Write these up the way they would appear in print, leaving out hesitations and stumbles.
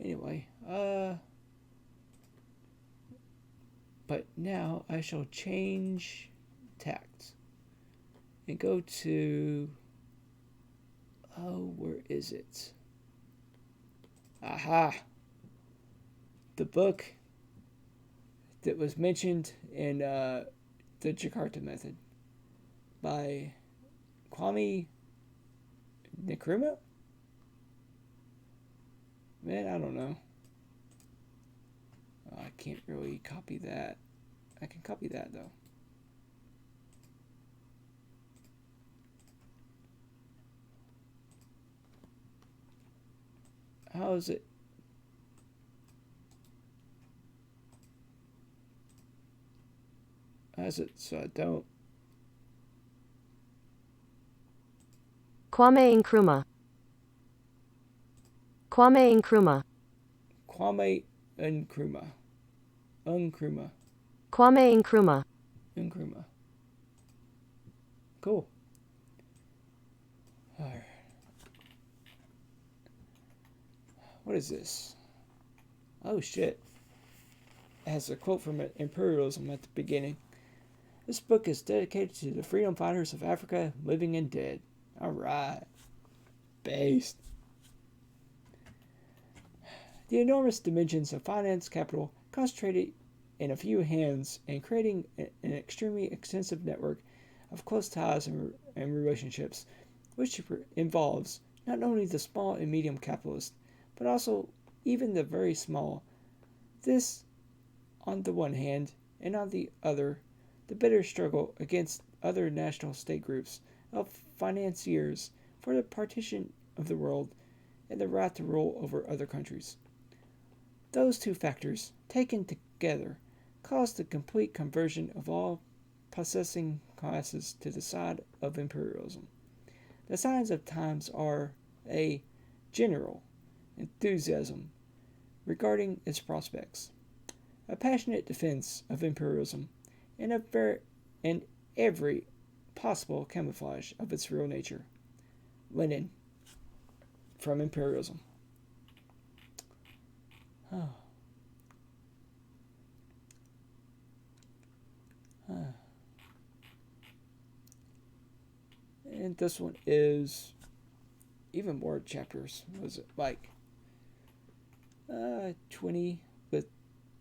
Anyway, but now I shall change tact and go to, where is it? Aha! The book that was mentioned in the Jakarta Method by Kwame Nkrumah? Man, I don't know. I can't really copy that. I can copy that though. How is it? How's it so I don't? Kwame Nkrumah. Kwame Nkrumah. Kwame Nkrumah. Nkrumah. Kwame Nkrumah. Nkrumah. Cool. Alright. What is this? Oh shit. It has a quote from Imperialism at the beginning. This book is dedicated to the freedom fighters of Africa, living and dead. Alright. Based. The enormous dimensions of finance capital concentrated in a few hands and creating an extremely extensive network of close ties and relationships, which involves not only the small and medium capitalists, but also even the very small. This, on the one hand, and on the other, the bitter struggle against other national state groups of financiers for the partition of the world and the right to rule over other countries. Those two factors, taken together, caused the complete conversion of all possessing classes to the side of imperialism. The signs of times are a general enthusiasm regarding its prospects, a passionate defense of imperialism, and every possible camouflage of its real nature. Lenin, from Imperialism. Oh. And this one is even more chapters. Was it like 20? But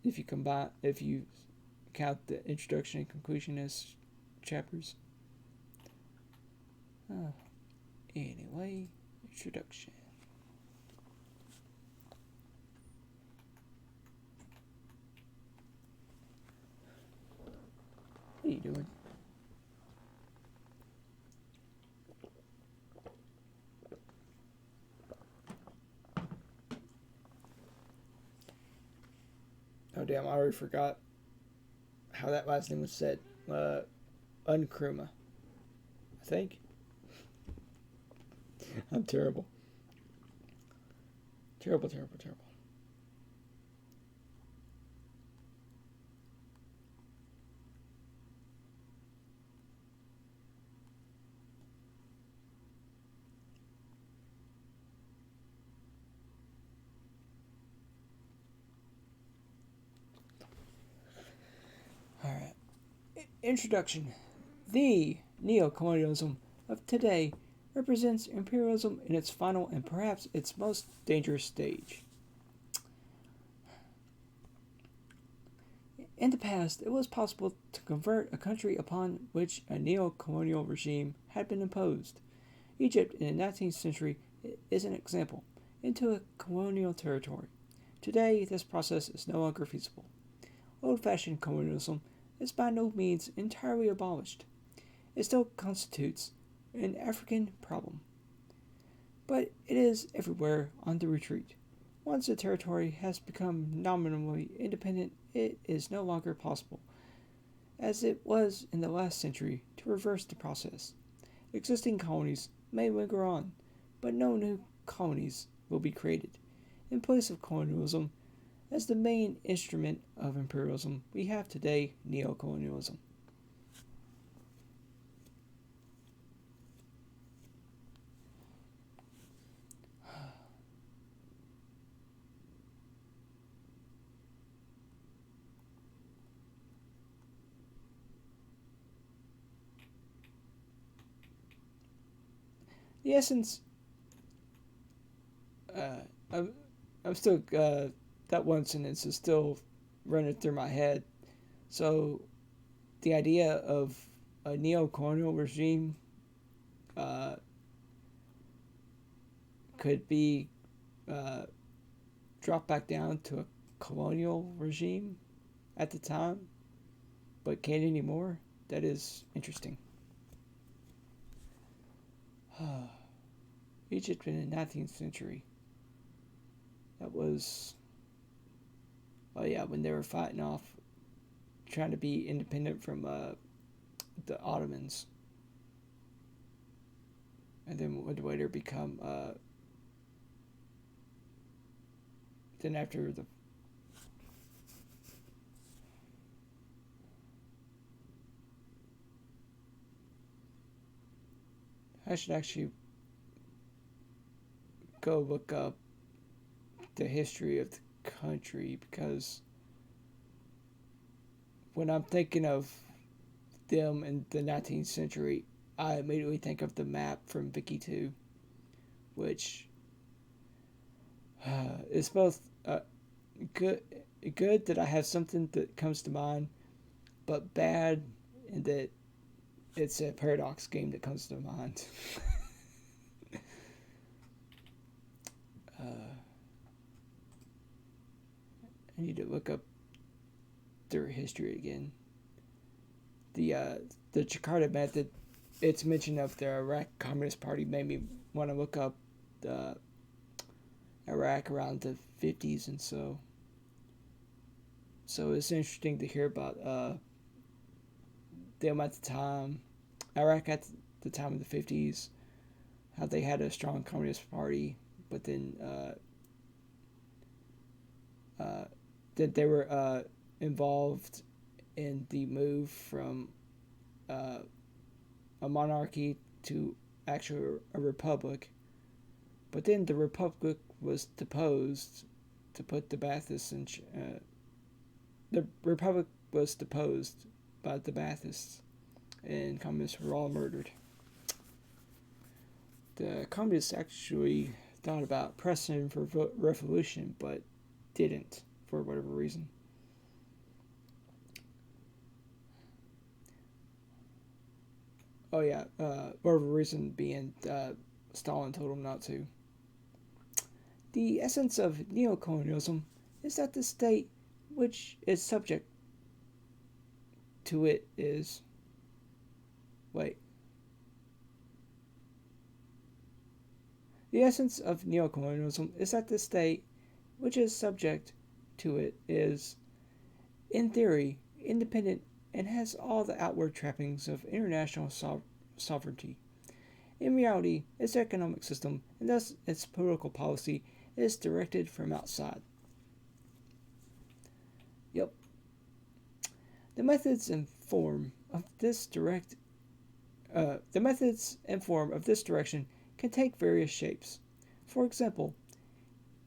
if you count the introduction and conclusion as chapters. Anyway, introduction. What are you doing? Oh damn, I already forgot how that last name was said. Nkrumah, I think. I'm terrible. Terrible. Alright. Introduction. The neo-colonialism of today represents imperialism in its final and perhaps its most dangerous stage. In the past, it was possible to convert a country upon which a neo-colonial regime had been imposed. Egypt in the 19th century is an example, into a colonial territory. Today, this process is no longer feasible. Old-fashioned colonialism is by no means entirely abolished. It still constitutes an African problem, but it is everywhere on the retreat. Once a territory has become nominally independent, it is no longer possible, as it was in the last century, to reverse the process. Existing colonies may linger on, but no new colonies will be created. In place of colonialism, as the main instrument of imperialism, we have today neo-colonialism. The essence, uh, I'm, I'm still, that one sentence is still running through my head. So, the idea of a neo-colonial regime uh, could be uh, dropped back down to a colonial regime at the time, but can't anymore. That is interesting. Egypt in the 19th century. That was, oh yeah, when they were fighting off, trying to be independent from the Ottomans, and then would later become. Then after the I should actually go look up the history of the country because when I'm thinking of them in the 19th century, I immediately think of the map from Vicky 2, which is both good good that I have something that comes to mind, but bad in that it's a paradox game that comes to mind. I need to look up their history again. The uh, the Jakarta method, its mention of the Iraq Communist Party made me want to look up the Iraq around the 50s and so. So it's interesting to hear about them at the time, Iraq at the time of the 50s, how they had a strong communist party, but then that they were involved in the move from uh, a monarchy to actually a republic. But then the republic was deposed to put the Baathists in. The republic was deposed by the Baathists, and communists were all murdered. The communists actually thought about pressing for revolution, but didn't for whatever reason. Oh yeah, whatever reason being Stalin told him not to. The essence of neocolonialism is that the state which is subject to it is. Wait. The essence of neocolonialism is that the state which is subject to it is, in theory, independent and has all the outward trappings of international sovereignty. In reality, its economic system, and thus its political policy, is directed from outside. Yep. The methods and form of this direction can take various shapes. For example,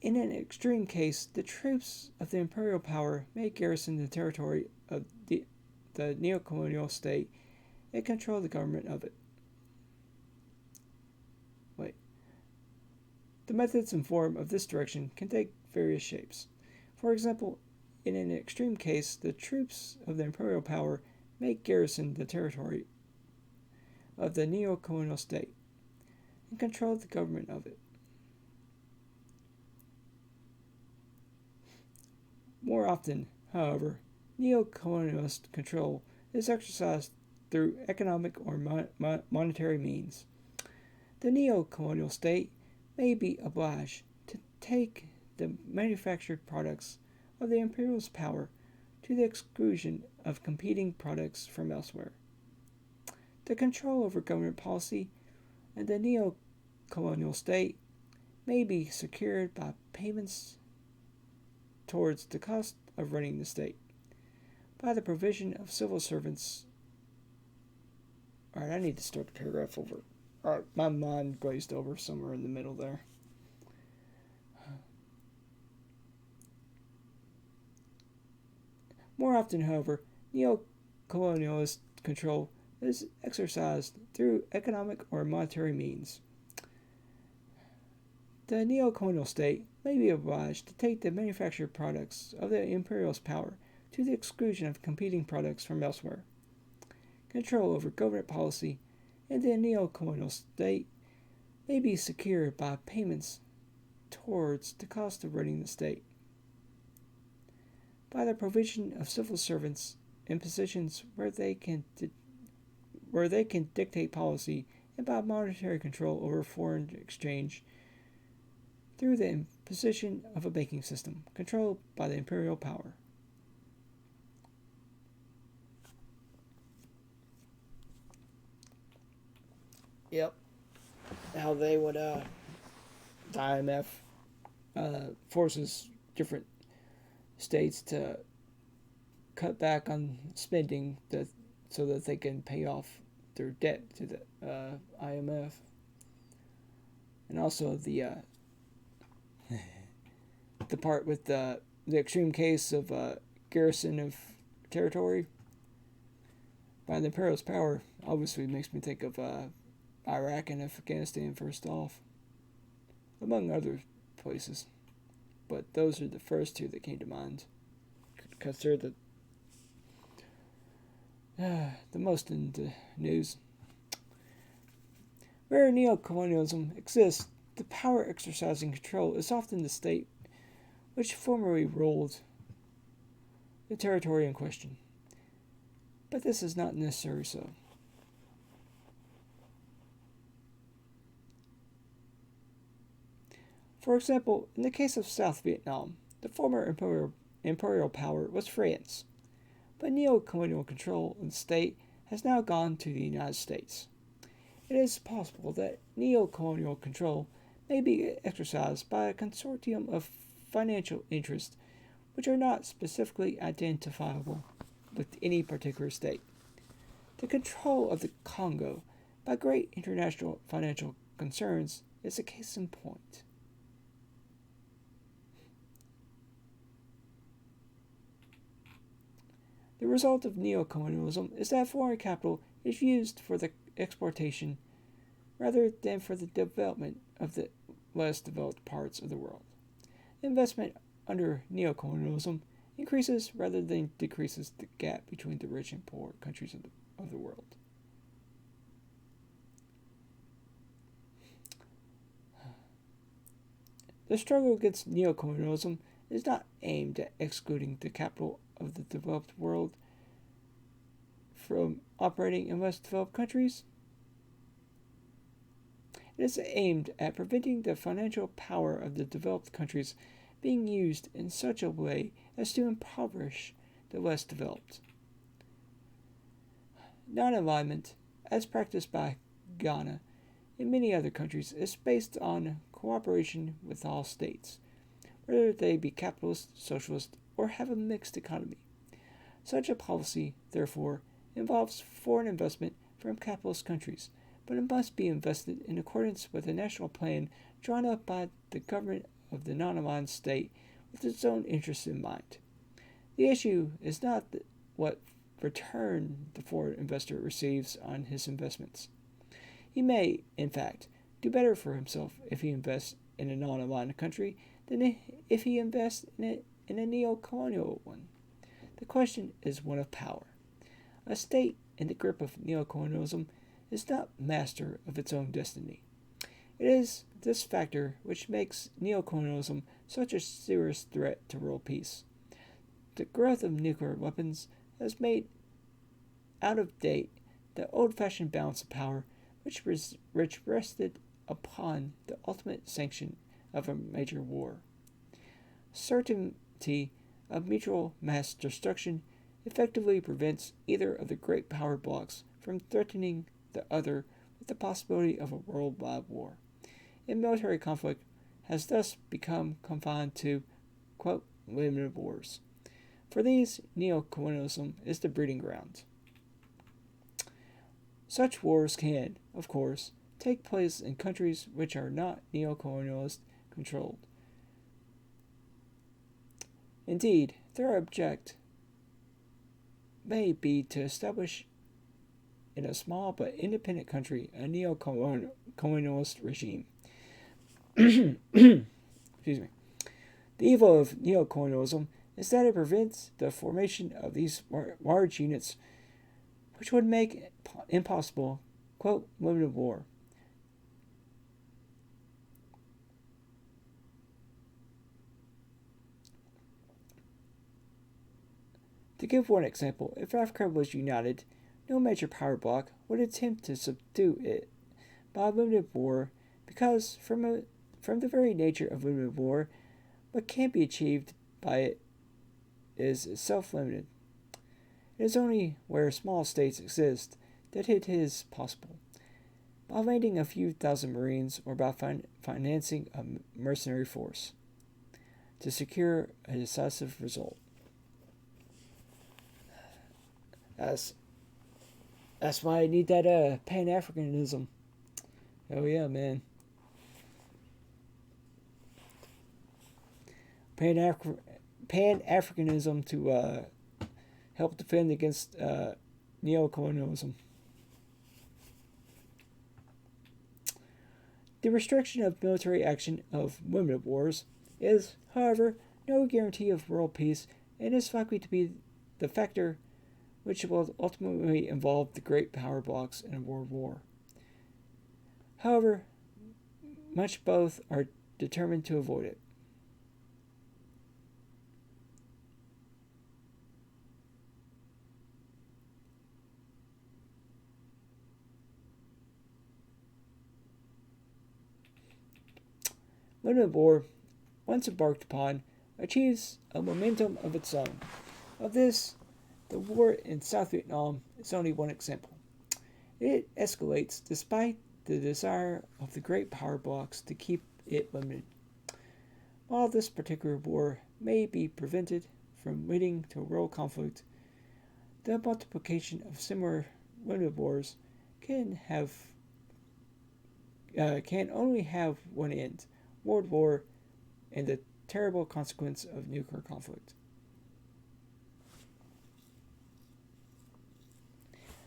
in an extreme case, the troops of the imperial power may garrison the territory of the neo-colonial state and control the government of it. Wait. The methods and form of this direction can take various shapes. For example, in an extreme case, the troops of the imperial power may garrison the territory of the neo-colonial state and control the government of it. More often, however, neo-colonialist control is exercised through economic or monetary means. The neo-colonial state may be obliged to take the manufactured products of the imperialist power to the exclusion of competing products from elsewhere. The control over government policy and the neo-colonial state may be secured by payments towards the cost of running the state, by the provision of civil servants. Alright, I need to start the paragraph over. Alright, my mind glazed over somewhere in the middle there. More often, however, neo-colonialist control is exercised through economic or monetary means. The neo-colonial state may be obliged to take the manufactured products of the imperialist power to the exclusion of competing products from elsewhere. Control over government policy in the neo-colonial state may be secured by payments towards the cost of running the state, by the provision of civil servants in positions where they can dictate policy, and by monetary control over foreign exchange through the imposition of a banking system controlled by the imperial power. Yep, how they would, the IMF forces different states to cut back on spending so that they can pay off their debt to the IMF, and also the part with the extreme case of garrison of territory by the imperialist power obviously makes me think of Iraq and Afghanistan first off, among other places. But those are the first two that came to mind, because they're the most in the news. Where neo-colonialism exists, the power exercising control is often the state which formerly ruled the territory in question. But this is not necessarily so. For example, in the case of South Vietnam, the former imperial power was France, but neo-colonial control in the state has now gone to the United States. It is possible that neo-colonial control may be exercised by a consortium of financial interests which are not specifically identifiable with any particular state. The control of the Congo by great international financial concerns is a case in point. The result of neo-colonialism is that foreign capital is used for the exportation rather than for the development of the less developed parts of the world. Investment under neo-colonialism increases rather than decreases the gap between the rich and poor countries of the world. The struggle against neo-colonialism is not aimed at excluding the capital of the developed world from operating in less developed countries. It is aimed at preventing the financial power of the developed countries being used in such a way as to impoverish the less developed. Non-alignment, as practiced by Ghana and many other countries, is based on cooperation with all states, whether they be capitalist, socialist, or have a mixed economy. Such a policy, therefore, involves foreign investment from capitalist countries, but it must be invested in accordance with a national plan drawn up by the government of the non-aligned state with its own interests in mind. The issue is not what return the foreign investor receives on his investments. He may, in fact, do better for himself if he invests in a non-aligned country than if he invests in a neo-colonial one. The question is one of power. A state in the grip of neo-colonialism is not master of its own destiny. It is this factor which makes neo-colonialism such a serious threat to world peace. The growth of nuclear weapons has made out of date the old-fashioned balance of power which rested upon the ultimate sanction of a major war. Certainty of mutual mass destruction effectively prevents either of the great power blocks from threatening the other with the possibility of a worldwide war. And military conflict has thus become confined to, quote, limited wars. For these, neo-colonialism is the breeding ground. Such wars can, of course, take place in countries which are not neo-colonialist controlled. Indeed, their object may be to establish in a small but independent country a neo-colonialist regime. Excuse me. The evil of neocolonialism is that it prevents the formation of these large units, which would make impossible, quote, limited war. To give one example, if Africa was united, no major power bloc would attempt to subdue it by limited war because, from the very nature of limited war, what can be achieved by it is self-limited. It is only where small states exist that it is possible. By landing a few thousand Marines or by financing a mercenary force to secure a decisive result. That's why I need that Pan-Africanism. Oh yeah, man. Pan-Africanism to help defend against neo-colonialism. The restriction of military action of limited wars is, however, no guarantee of world peace and is likely to be the factor which will ultimately involve the great power blocs in a world war. However, much both are determined to avoid it. Limited war, once embarked upon, achieves a momentum of its own. Of this, the war in South Vietnam is only one example. It escalates despite the desire of the great power blocs to keep it limited. While this particular war may be prevented from leading to a world conflict, the multiplication of similar limited wars can only have one end: world war and the terrible consequence of nuclear conflict.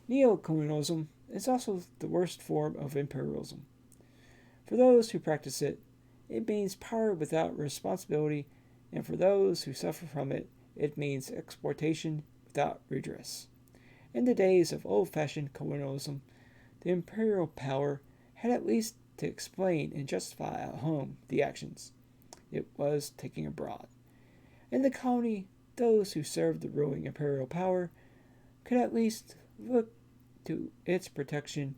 Neo-colonialism is also the worst form of imperialism. For those who practice it, it means power without responsibility, and for those who suffer from it, it means exploitation without redress. In the days of old-fashioned colonialism, the imperial power had at least to explain and justify at home the actions it was taking abroad. In the colony, those who served the ruling imperial power could at least look to its protection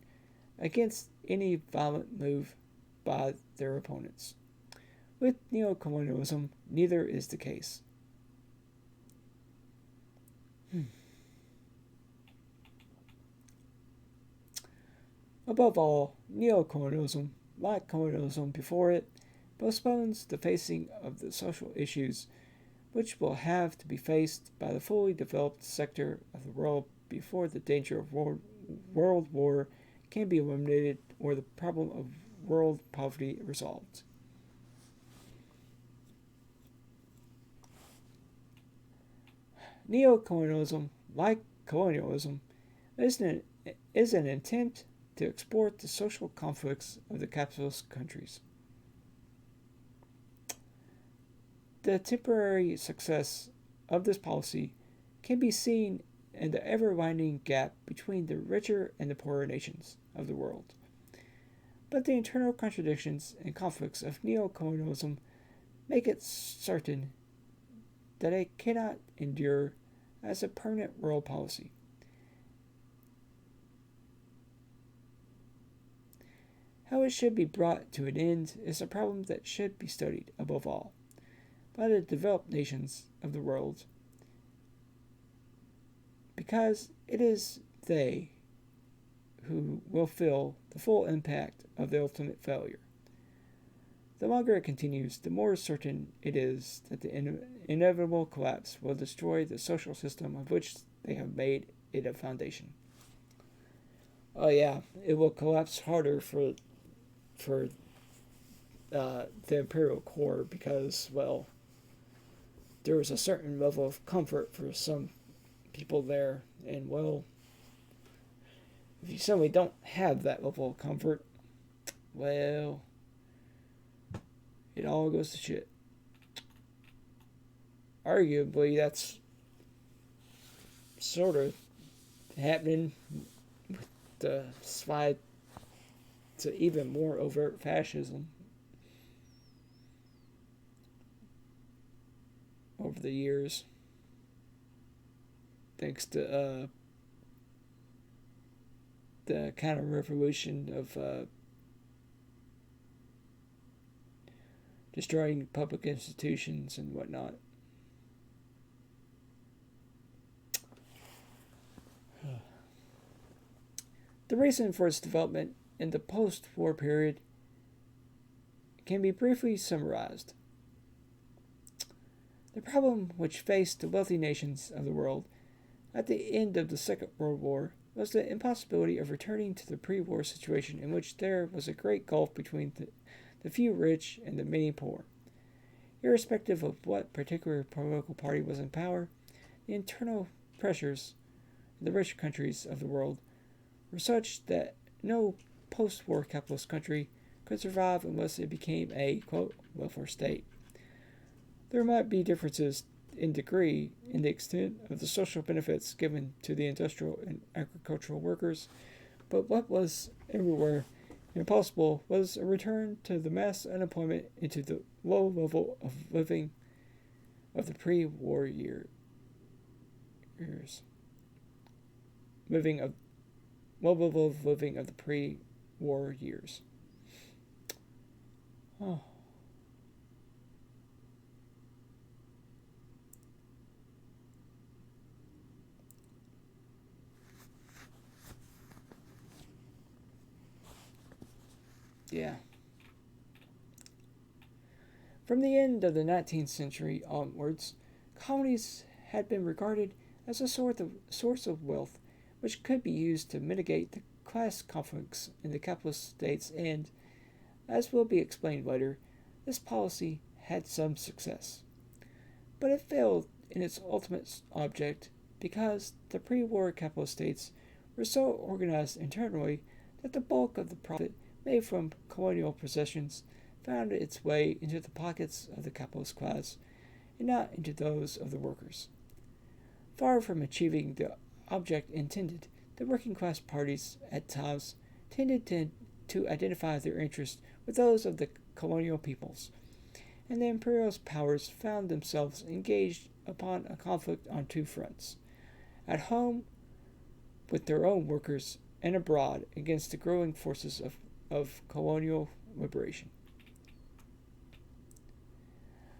against any violent move by their opponents. With neocolonialism, neither is the case. Above all, neocolonialism, like colonialism before it, postpones the facing of the social issues which will have to be faced by the fully developed sector of the world before the danger of world war can be eliminated or the problem of world poverty resolved. Neocolonialism, like colonialism, is an attempt to exploit the social conflicts of the capitalist countries. The temporary success of this policy can be seen in the ever-widening gap between the richer and the poorer nations of the world. But the internal contradictions and conflicts of neocolonialism make it certain that it cannot endure as a permanent world policy. How it should be brought to an end is a problem that should be studied, above all, by the developed nations of the world, because it is they who will feel the full impact of the ultimate failure. The longer it continues, the more certain it is that the inevitable collapse will destroy the social system of which they have made it a foundation. Oh yeah, it will collapse harder for the imperial core because, well, there was a certain level of comfort for some people there, and well, if you suddenly don't have that level of comfort, well, it all goes to shit. Arguably, that's sort of happening with the slide to even more overt fascism over the years, thanks to the counter revolution of destroying public institutions and whatnot. The reason for its development in the post-war period can be briefly summarized. The problem which faced the wealthy nations of the world at the end of the Second World War was the impossibility of returning to the pre-war situation in which there was a great gulf between the few rich and the many poor. Irrespective of what particular political party was in power, the internal pressures in the rich countries of the world were such that no post-war capitalist country could survive unless it became a, quote, welfare state. There might be differences in degree in the extent of the social benefits given to the industrial and agricultural workers, but what was everywhere impossible was a return to the mass unemployment into the low level of living of the pre-war years. Low level of living of the pre-war years. Oh. Yeah. From the end of the 19th century onwards, colonies had been regarded as a source of wealth which could be used to mitigate the class conflicts in the capitalist states, and, as will be explained later, this policy had some success. But it failed in its ultimate object because the pre-war capitalist states were so organized internally that the bulk of the profit made from colonial possessions found its way into the pockets of the capitalist class and not into those of the workers. Far from achieving the object intended, the working class parties at times tended to identify their interests with those of the colonial peoples, and the imperialist powers found themselves engaged upon a conflict on two fronts: at home with their own workers, and abroad against the growing forces of colonial liberation.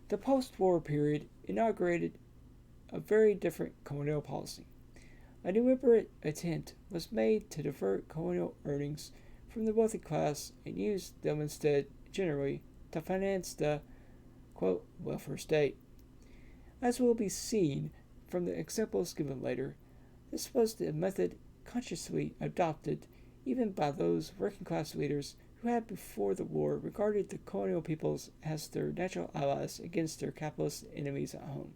The post-war period inaugurated a very different colonial policy. A deliberate attempt was made to divert colonial earnings from the wealthy class and use them instead, generally, to finance the, quote, welfare state. As will be seen from the examples given later, this was the method consciously adopted even by those working class leaders who had before the war regarded the colonial peoples as their natural allies against their capitalist enemies at home.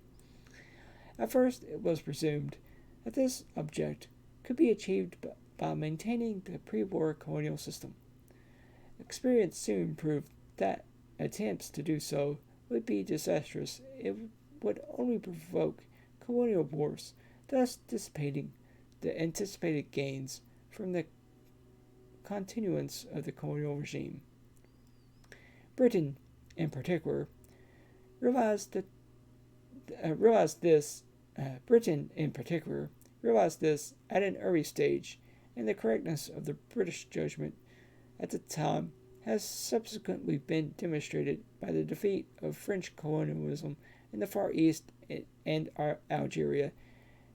At first, it was presumed that this object could be achieved by maintaining the pre-war colonial system. Experience soon proved that attempts to do so would be disastrous. It would only provoke colonial wars, thus dissipating the anticipated gains from the continuance of the colonial regime. Britain, in particular, realized this at an early stage, and the correctness of the British judgment at the time has subsequently been demonstrated by the defeat of French colonialism in the Far East and Algeria,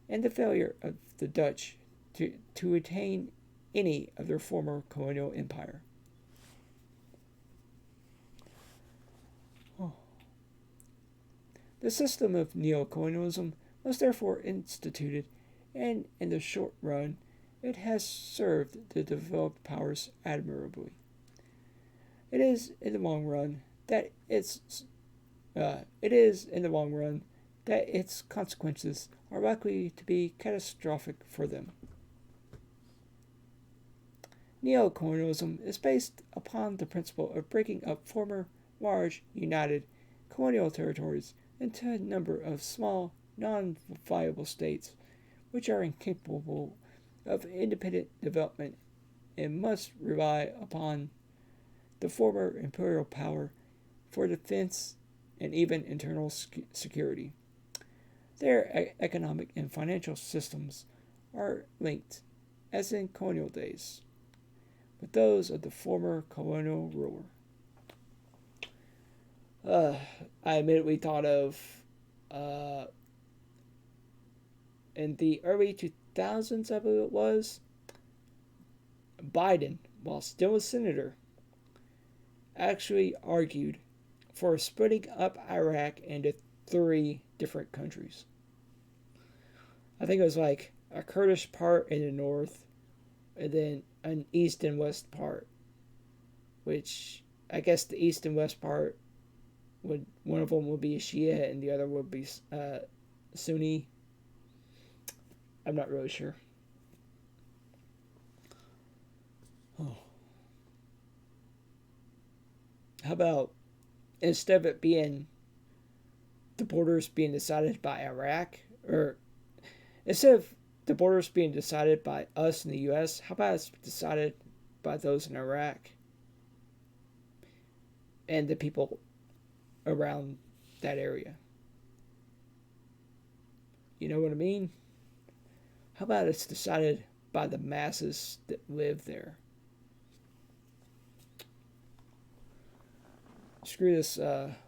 and the failure of the Dutch to retain any of their former colonial empire. The system of neo-colonialism was therefore instituted, and in the short run, it has served the developed powers admirably. It is in the long run that its consequences are likely to be catastrophic for them. Neo-colonialism is based upon the principle of breaking up former large, united colonial territories into a number of small, non viable states which are incapable of independent development and must rely upon the former imperial power for defense and even internal security. Their economic and financial systems are linked, as in colonial days, with those of the former colonial ruler. Uh, I immediately thought of uh, in the early 2000s, I believe it was, Biden, while still a senator, actually argued for splitting up Iraq into three different countries. I think it was like a Kurdish part in the north, and then an east and west part, which I guess the east and west part would one of them would be Shia and the other would be Sunni. I'm not really sure. Oh. How about instead of it being the borders being decided by Iraq, or instead of the borders being decided by us in the U.S., how about it's decided by those in Iraq and the people around that area? You know what I mean? How about it's decided by the masses that live there? Screw this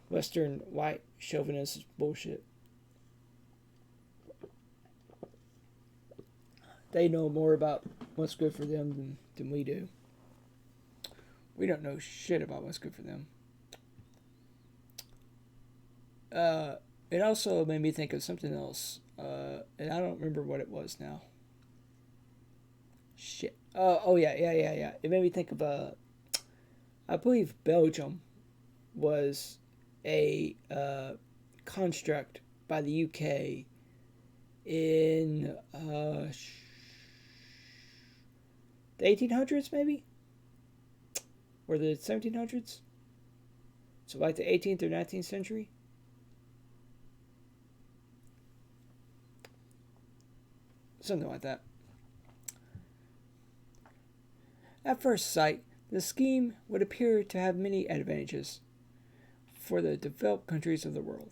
Western white chauvinist bullshit. They know more about what's good for them than we do. We don't know shit about what's good for them. It also made me think of something else, and I don't remember what it was now. Shit. Oh yeah. It made me think of I believe Belgium was a construct by the UK in the 1800s, maybe, or the 1700s. So like the 18th or 19th century. Something like that. At first sight, the scheme would appear to have many advantages for the developed countries of the world.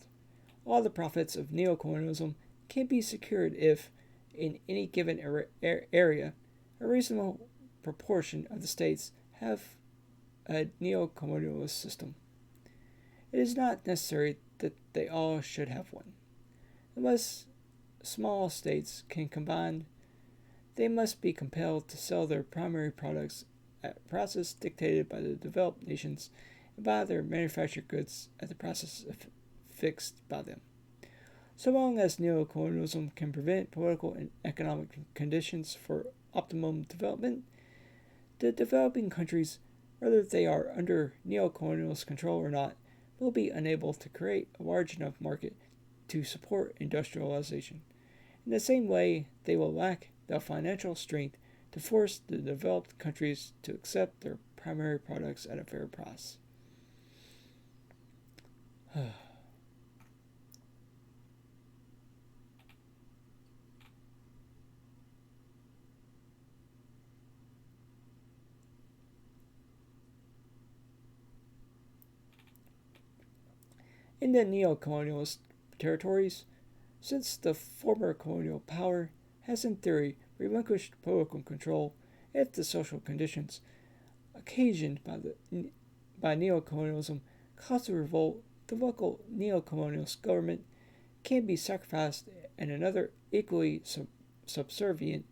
All the profits of neo-colonialism can be secured if, in any given area, a reasonable proportion of the states have a neo-colonialist system. It is not necessary that they all should have one. Unless small states can combine, they must be compelled to sell their primary products at a process dictated by the developed nations and buy their manufactured goods at the process fixed by them. So long as neocolonialism can prevent political and economic conditions for optimum development, the developing countries, whether they are under neocolonialist control or not, will be unable to create a large enough market to support industrialization. In the same way, they will lack the financial strength to force the developed countries to accept their primary products at a fair price. In the neo-colonialist territories, since the former colonial power has in theory relinquished political control, if the social conditions occasioned by neo-colonialism cause a revolt, the local neo-colonialist government can be sacrificed and another equally subservient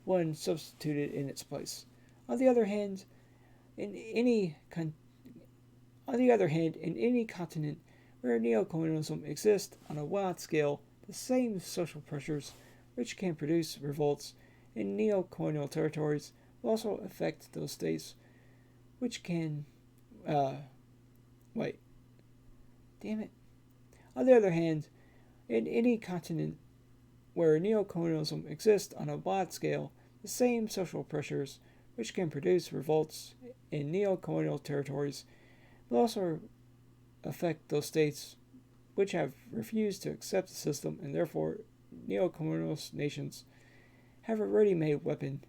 one substituted in its place. On the other hand, in any continent where neo-colonialism exists on a wide scale, the same social pressures which can produce revolts in neo-colonial territories will also affect those states which can wait. Damn it. On the other hand, in any continent where neo-colonialism exists on a wide scale, the same social pressures which can produce revolts in neo-colonial territories will also affect those states which have refused to accept the system, and therefore neo-colonialist nations have a ready-made weapon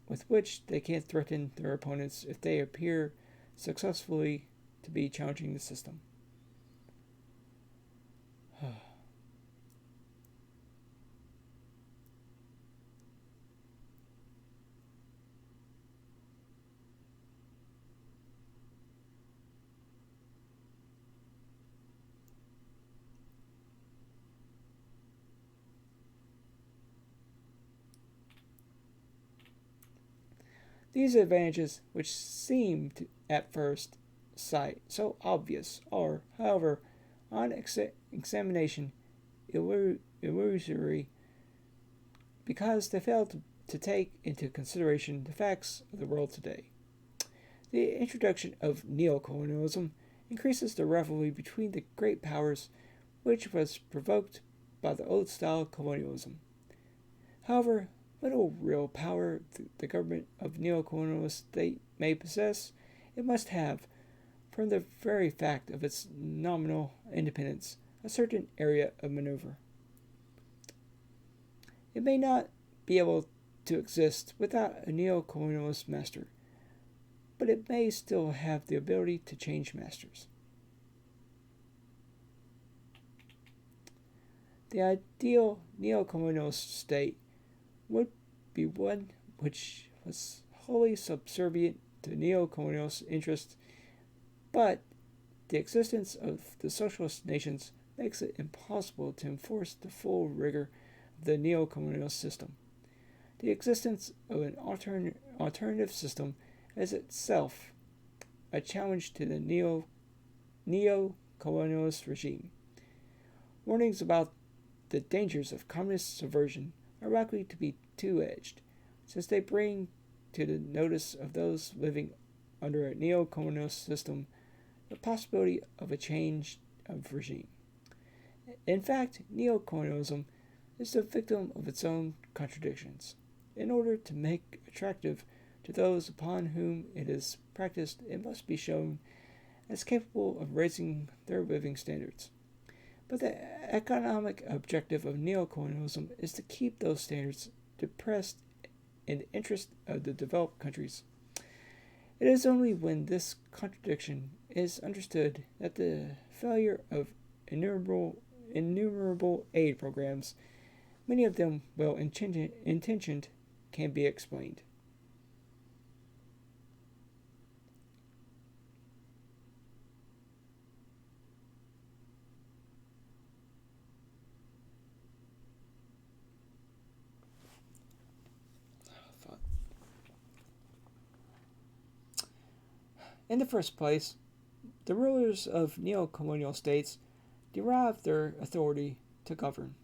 with which they can threaten their opponents if they appear successfully to be challenging the system. These advantages, which seem to, at first sight so obvious, are, however, on examination illusory because they fail to take into consideration the facts of the world today. The introduction of neo-colonialism increases the rivalry between the great powers, which was provoked by the old-style colonialism. However, little real power the government of neo-colonialist state may possess, it must have, from the very fact of its nominal independence, a certain area of maneuver. It may not be able to exist without a neo-colonialist master, but it may still have the ability to change masters. The ideal neo-colonialist state would be one which was wholly subservient to neo-colonialist interests, but the existence of the socialist nations makes it impossible to enforce the full rigor of the neo-colonialist system. The existence of an alternative system is itself a challenge to the neo-colonialist regime. Warnings about the dangers of communist subversion are likely to be two-edged, since they bring to the notice of those living under a neo-colonialist system the possibility of a change of regime. In fact, neo-colonialism is the victim of its own contradictions. In order to make attractive to those upon whom it is practiced, it must be shown as capable of raising their living standards. But the economic objective of neo-colonialism is to keep those standards depressed in the interest of the developed countries. It is only when this contradiction is understood that the failure of innumerable aid programs, many of them well intentioned, can be explained. In the first place, the rulers of neo-colonial states derive their authority to govern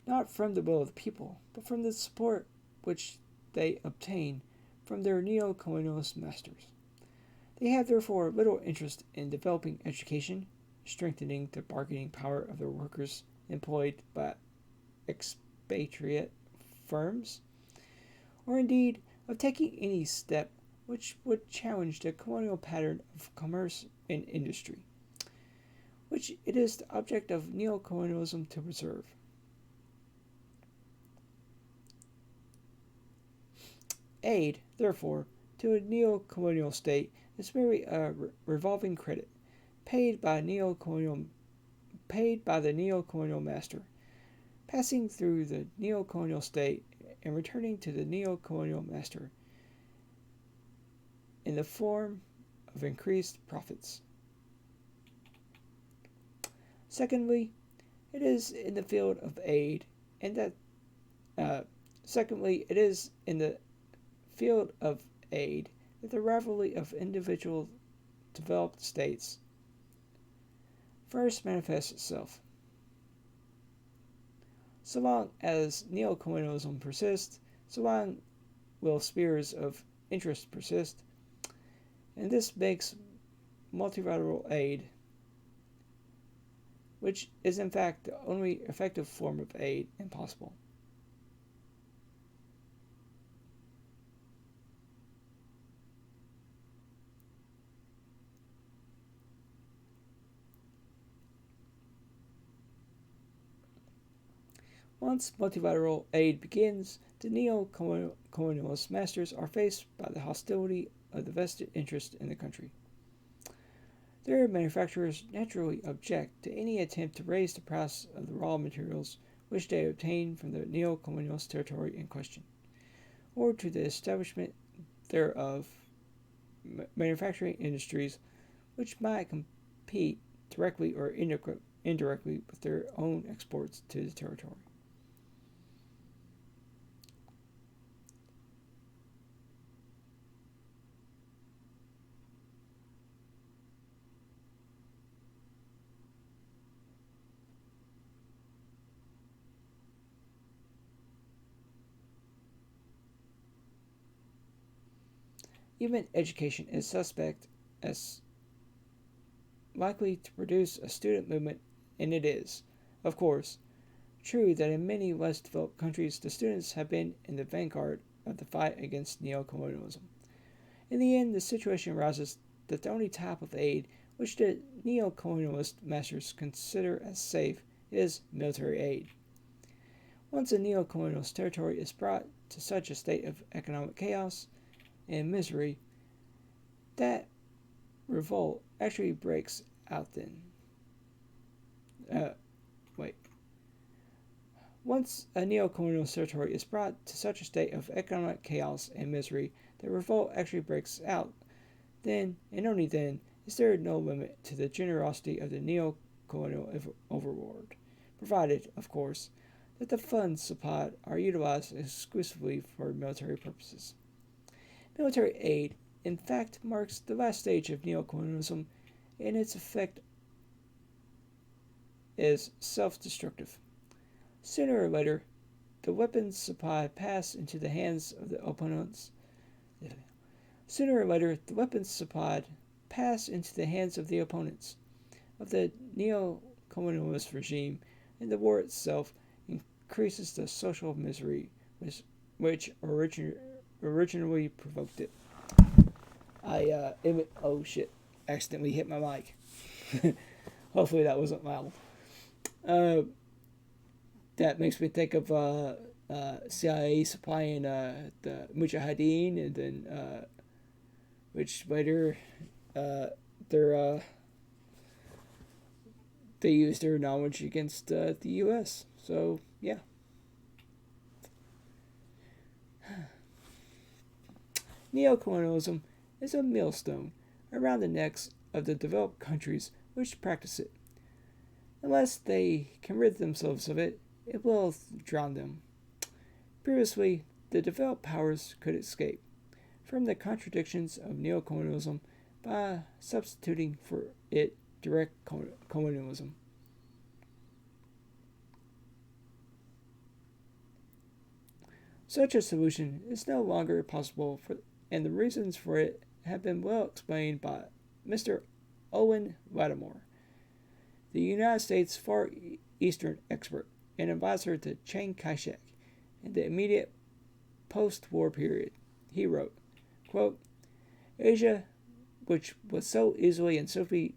not from the will of the people, but from the support which they obtain from their neo-colonialist masters. They have therefore little interest in developing education, strengthening the bargaining power of the workers employed by expatriate firms, or indeed of taking any step which would challenge the colonial pattern of commerce and industry, which it is the object of neo-colonialism to preserve. Aid, therefore, to a neo-colonial state is merely a revolving credit paid by the neo-colonial master, passing through the neo-colonial state and returning to the neo-colonial master in the form of increased profits. Secondly, it is in the field of aid, and that secondly, it is in the field of aid that the rivalry of individual developed states first manifests itself. So long as neo-colonialism persists, so long will spheres of interest persist, and this makes multilateral aid, which is in fact the only effective form of aid, impossible. Once multilateral aid begins, the neo-colonialist masters are faced by the hostility of the vested interest in the country. Their manufacturers naturally object to any attempt to raise the price of the raw materials which they obtain from the neo-colonialist territory in question, or to the establishment thereof manufacturing industries which might compete directly or indirectly with their own exports to the territory. Even education is suspect as likely to produce a student movement, and it is, of course, true that in many less developed countries the students have been in the vanguard of the fight against neo-colonialism. In the end, the situation arises that the only type of aid which the neo-colonialist masters consider as safe is military aid. Once a neo-colonialist territory is brought to such a state of economic chaos and misery, that revolt actually breaks out then. Wait. Once a neo-colonial territory is brought to such a state of economic chaos and misery, the revolt actually breaks out. Then, and only then, is there no limit to the generosity of the neo-colonial overlord, provided, of course, that the funds supplied are utilized exclusively for military purposes. Military aid, in fact, marks the last stage of neo-colonialism, and its effect is self-destructive. Sooner or later, the weapons supply pass into the hands of the opponents. Sooner or later, the weapons supplied pass into the hands of the opponents of the neo-colonialist regime, and the war itself increases the social misery which originally provoked it. Oh shit, accidentally hit my mic. Hopefully that wasn't loud. That makes me think of CIA supplying the Mujahideen, and then which later they used their knowledge against the U.S. So yeah. Neo-colonialism is a millstone around the necks of the developed countries which practice it. Unless they can rid themselves of it, it will drown them. Previously, the developed powers could escape from the contradictions of neo-colonialism by substituting for it direct colonialism. Such a solution is no longer possible, and the reasons for it have been well explained by Mr. Owen Lattimore, the United States Far Eastern expert and advisor to Chiang Kai-shek in the immediate post-war period. He wrote, quote, Asia, which was so easily and swiftly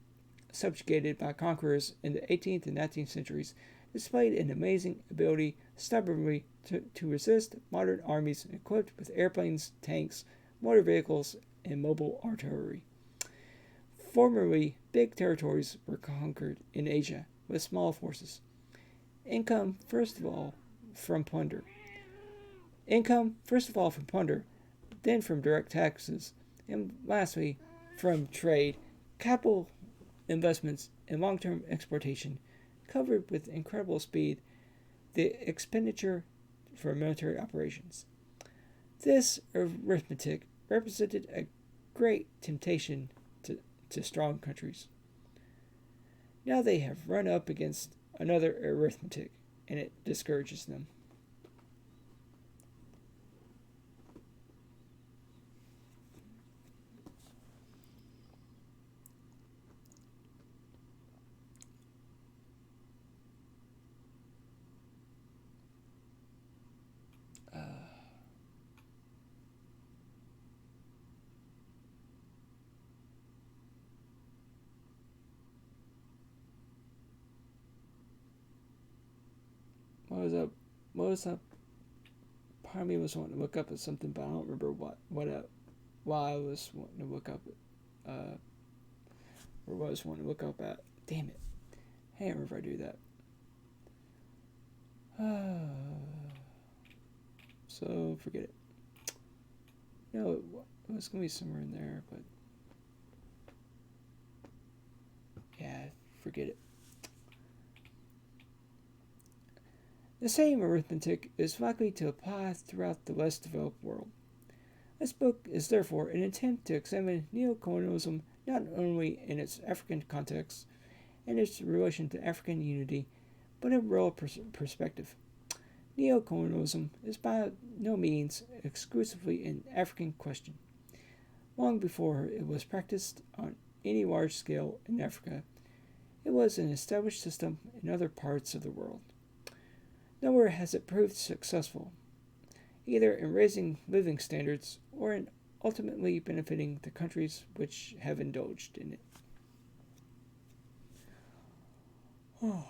subjugated by conquerors in the 18th and 19th centuries, displayed an amazing ability stubbornly to resist modern armies equipped with airplanes, tanks, motor vehicles, and mobile artillery. Formerly, big territories were conquered in Asia with small forces. Income, first of all, from plunder. Then from direct taxes, and lastly, from trade, capital investments, and long-term exportation, covered with incredible speed the expenditure for military operations. This arithmetic represented a great temptation to strong countries. Now they have run up against another arithmetic, and it discourages them. What was up? what was up? Part of me was wanting to look up at something, but I don't remember why I was wanting to look up uh, or what I was wanting to look up at. Damn it! I can't remember if I do that. So forget it. No, it was gonna be somewhere in there, but yeah, forget it. The same arithmetic is likely to apply throughout the less developed world. This book is therefore an attempt to examine neo-colonialism not only in its African context and its relation to African unity, but in a world perspective. Neo-colonialism is by no means exclusively an African question. Long before it was practiced on any large scale in Africa, it was an established system in other parts of the world. Nowhere has it proved successful, either in raising living standards or in ultimately benefiting the countries which have indulged in it. Oh.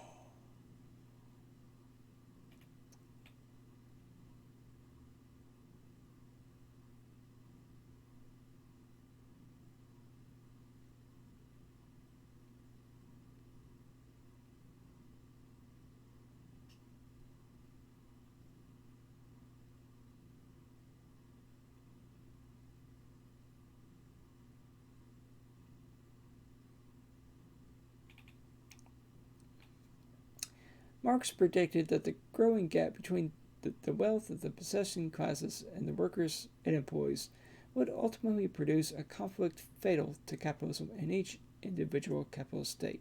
Marx predicted that the growing gap between the wealth of the possessing classes and the workers it employs would ultimately produce a conflict fatal to capitalism in each individual capitalist state.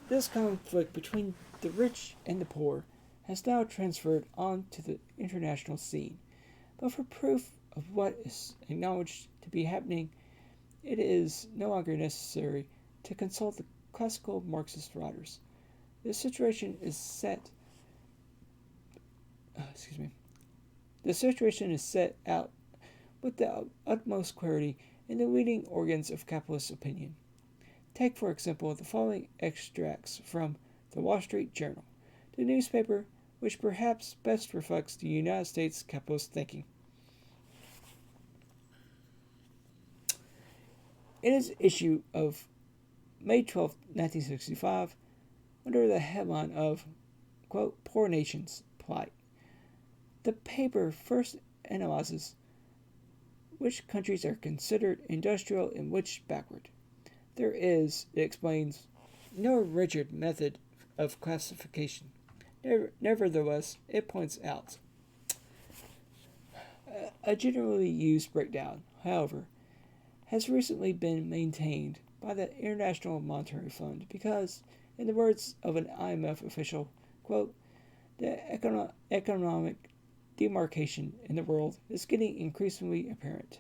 This conflict between the rich and the poor has now transferred on to the international scene, but for proof of what is acknowledged to be happening, it is no longer necessary to consult the classical Marxist writers. The situation is set out with the utmost clarity in the leading organs of capitalist opinion. Take, for example, the following extracts from the Wall Street Journal, the newspaper which perhaps best reflects the United States capitalist thinking. In its issue of May 12, 1965, under the headline of, quote, Poor Nations Plight, the paper first analyzes which countries are considered industrial and which backward. There is, it explains, no rigid method of classification. Nevertheless, it points out a generally used breakdown, however, has recently been maintained by the International Monetary Fund because, in the words of an IMF official, quote, the economic demarcation in the world is getting increasingly apparent.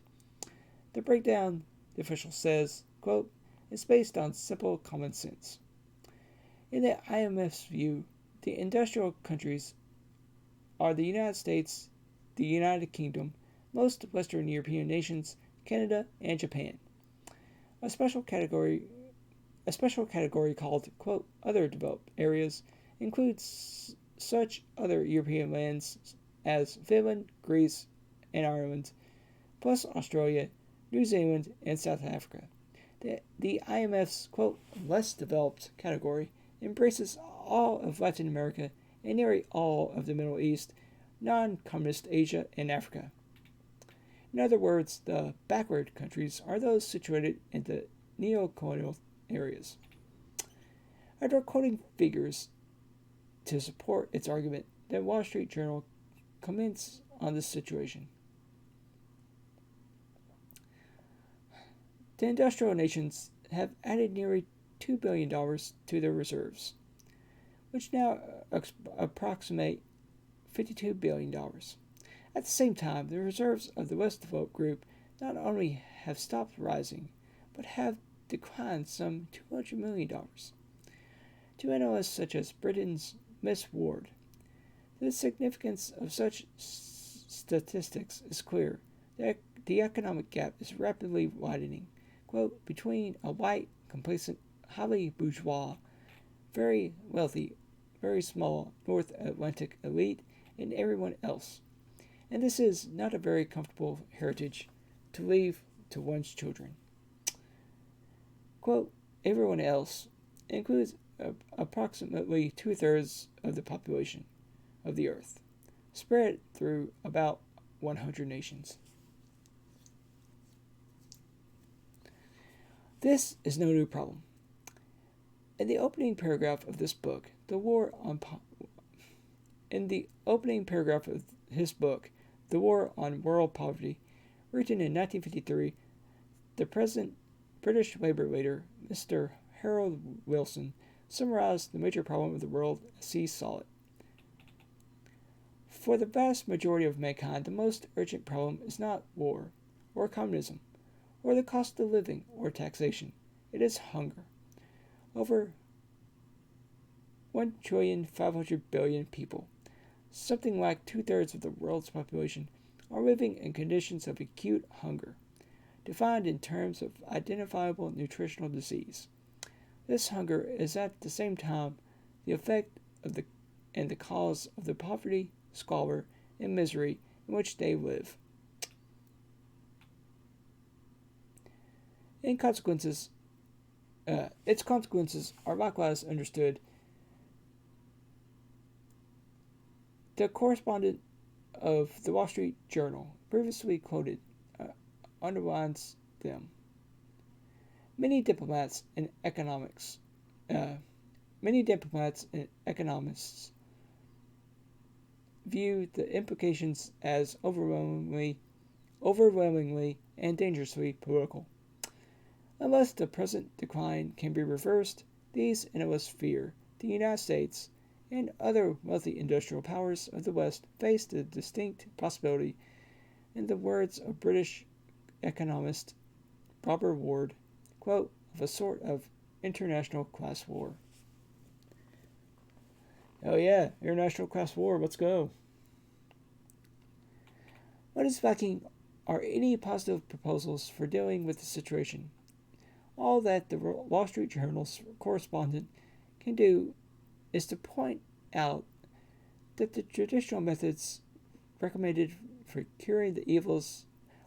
The breakdown, the official says, quote, is based on simple common sense. In the IMF's view, the industrial countries are the United States, the United Kingdom, most Western European nations, Canada, and Japan. A special category called, quote, other developed areas includes such other European lands as Finland, Greece, and Ireland, plus Australia, New Zealand, and South Africa. The IMF's, quote, less developed category embraces all of Latin America and nearly all of the Middle East, non-communist Asia, and Africa. In other words, the backward countries are those situated in the neo-colonial areas. After quoting figures to support its argument, the Wall Street Journal comments on this situation. The industrial nations have added nearly $2 billion to their reserves, which now approximate $52 billion. At the same time, the reserves of the less developed group not only have stopped rising, but have declined some $200 million. To analysts such as Britain's Miss Ward, the significance of such statistics is clear. The economic gap is rapidly widening, quote, between a white, complacent, highly bourgeois, very wealthy very small North Atlantic elite and everyone else. And this is not a very comfortable heritage to leave to one's children. Quote, everyone else includes approximately 2/3 of the population of the earth, spread through about 100 nations. This is no new problem. In the opening paragraph of this book, in the opening paragraph of his book, The War on World Poverty, written in 1953, the present British Labour leader, Mr. Harold Wilson, summarized the major problem of the world as he saw it. For the vast majority of mankind, the most urgent problem is not war, or communism, or the cost of living, or taxation. It is hunger. Over 1,500,000,000,000 people, something like 2/3 of the world's population, are living in conditions of acute hunger, defined in terms of identifiable nutritional disease. This hunger is at the same time the effect of the cause of the poverty, squalor, and misery in which they live. Its consequences are likewise understood. The correspondent of the Wall Street Journal, previously quoted, underlines them. Many diplomats and economists view the implications as overwhelmingly and dangerously political. Unless the present decline can be reversed, these analysts fear the United States and other wealthy industrial powers of the West face the distinct possibility, in the words of British economist Robert Ward, quote, of a sort of international class war. Oh yeah, international class war, let's go. What is lacking are any positive proposals for dealing with the situation. All that the Wall Street Journal's correspondent can do is to point out that the traditional methods recommended for curing the evils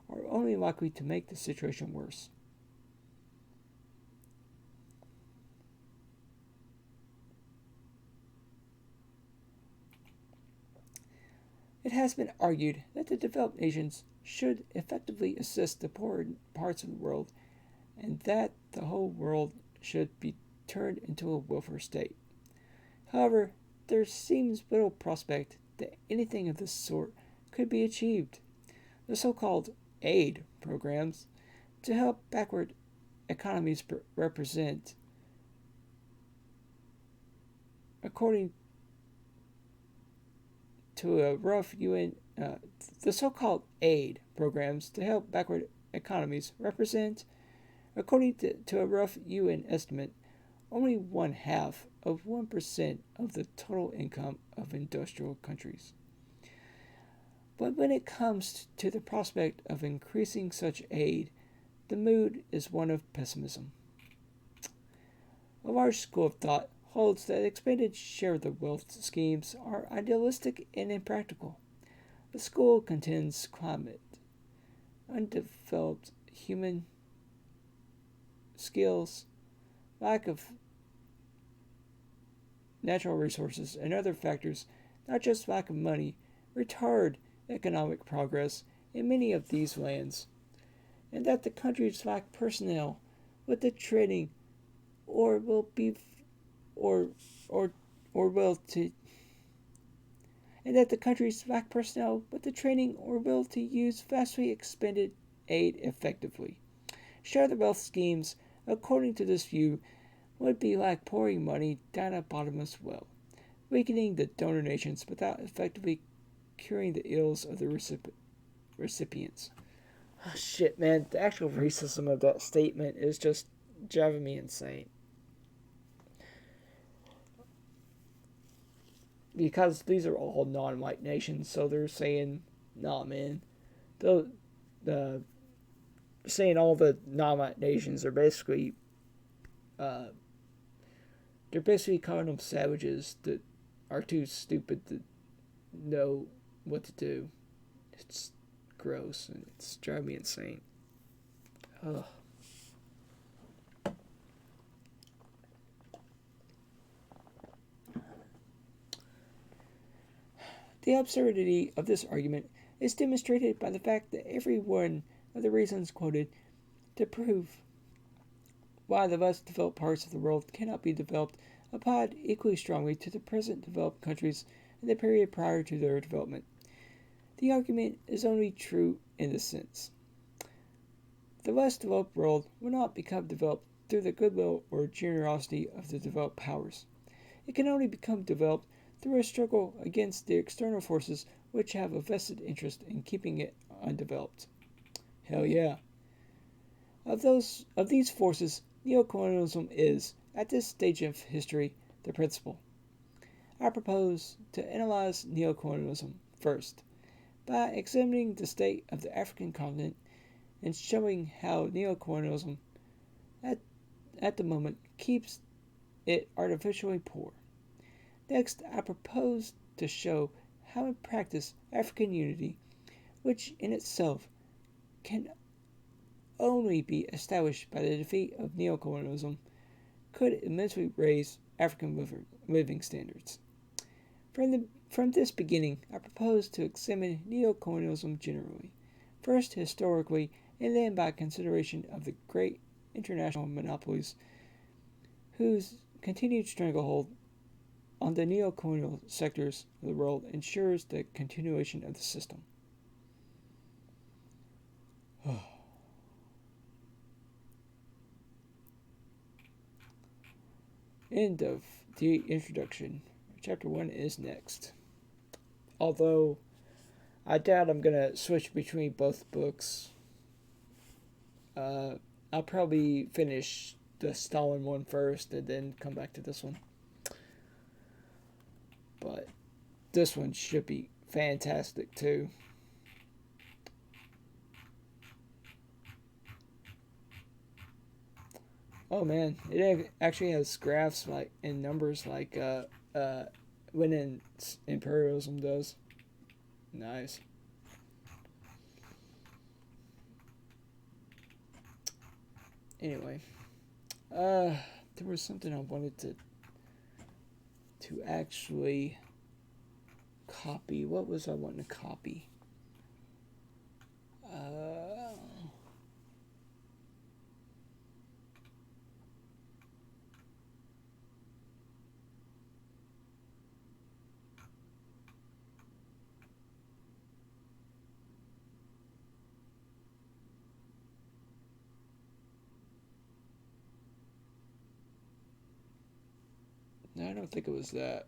are only likely to make the situation worse. It has been argued that the developed nations should effectively assist the poorer parts of the world, and that the whole world should be turned into a welfare state. However, there seems little prospect that anything of this sort could be achieved. The so-called aid programs to help backward economies represent, according to a rough UN, the so-called aid programs to help backward economies represent, according to a rough UN estimate, only 1/2 of 1% of the total income of industrial countries. But when it comes to the prospect of increasing such aid, the mood is one of pessimism. A large school of thought holds that expanded share of the wealth schemes are idealistic and impractical. The school contends climate, undeveloped human skills, lack of natural resources, and other factors, not just lack of money, retard economic progress in many of these lands, and that the countries lack personnel with the training or will be or will to and that the countries lack personnel with the training or will to use vastly expended aid effectively. Share the wealth schemes, according to this view, would be like pouring money down a bottomless well, weakening the donor nations without effectively curing the ills of the recipients. Oh, shit, man, the actual racism of that statement is just driving me insane. Because these are all non-white nations, so they're saying, nah, man, the saying all the non-white nations are basically, they're basically calling them savages that are too stupid to know what to do. It's gross and it's driving me insane. Ugh. The absurdity of this argument is demonstrated by the fact that every one of the reasons quoted to prove why the less developed parts of the world cannot be developed applied equally strongly to the present developed countries in the period prior to their development. The argument is only true in this sense. The less developed world will not become developed through the goodwill or generosity of the developed powers. It can only become developed through a struggle against the external forces which have a vested interest in keeping it undeveloped. Hell yeah. Of these forces, neo-colonialism is, at this stage of history, the principal. I propose to analyze neo-colonialism first, by examining the state of the African continent and showing how neo-colonialism at the moment keeps it artificially poor. Next, I propose to show how in practice African unity, which in itself can only be established by the defeat of neocolonialism, could immensely raise African living standards. From this beginning, I propose to examine neocolonialism generally, first historically and then by consideration of the great international monopolies whose continued stranglehold on the neo-colonial sectors of the world ensures the continuation of the system. End of the introduction. Chapter 1 is next. Although, I doubt I'm going to switch between both books. I'll probably finish the Stalin one first and then come back to this one. But this one should be fantastic too. Oh man, it actually has graphs like and numbers like when Imperialism does. Nice. Anyway, there was something I wanted to actually copy. What was I wanting to copy? No, I don't think it was that.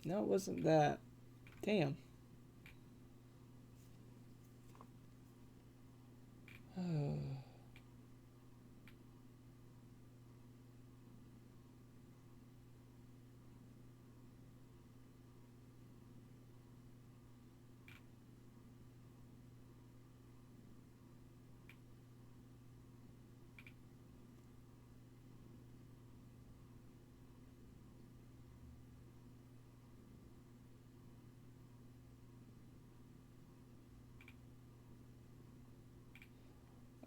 No, it wasn't that. Damn.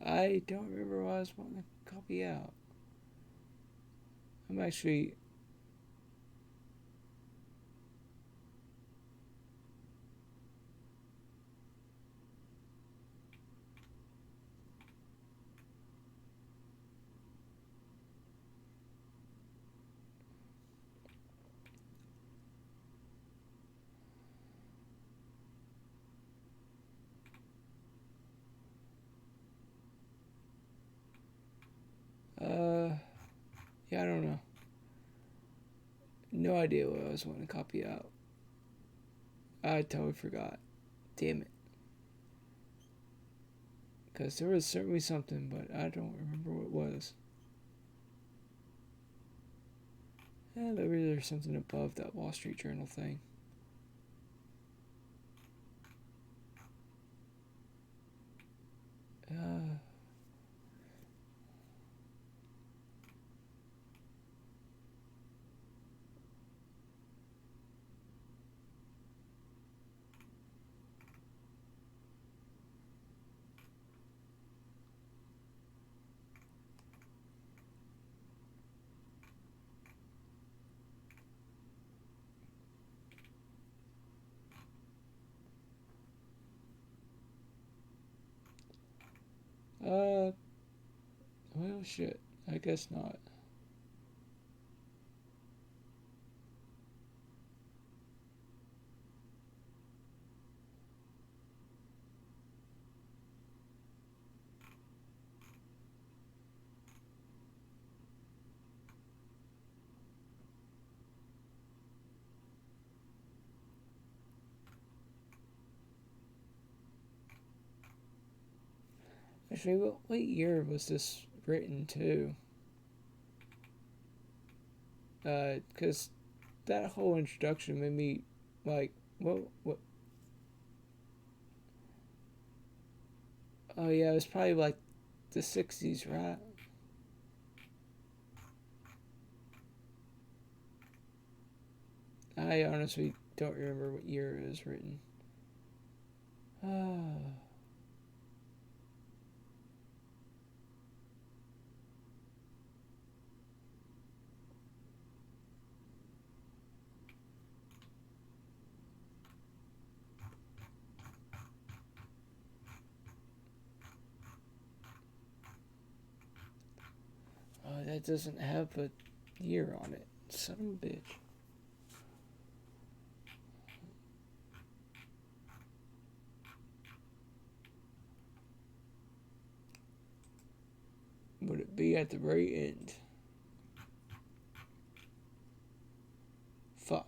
I don't remember what I was wanting to copy out. I'm actually. Yeah, I don't know. No idea what I was wanting to copy out. I totally forgot. Damn it. Because there was certainly something, but I don't remember what it was. Maybe there's something above that Wall Street Journal thing. Oh shit. I guess not. Actually, what year was this written to? Because that whole introduction made me like, what? Oh yeah, it was probably like the '60s, right? I honestly don't remember what year it was written. Oh, that doesn't have a year on it. Son of a bitch. Would it be at the very end? Fuck.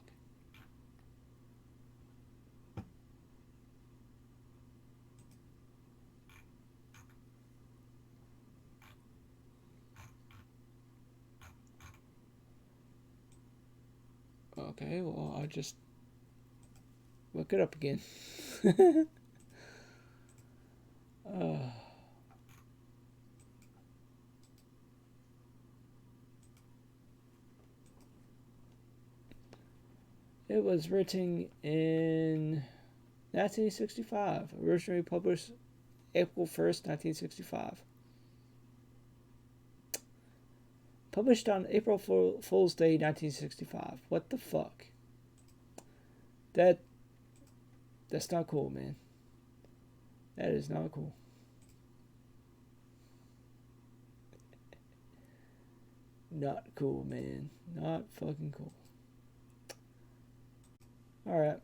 Okay, well, I'll just look it up again. uh, it was written in 1965, originally published April 1st, 1965. Published on April Fool's Day, 1965. What the fuck? That that's not cool, man. That is not cool. Not cool, man. Not fucking cool. All right.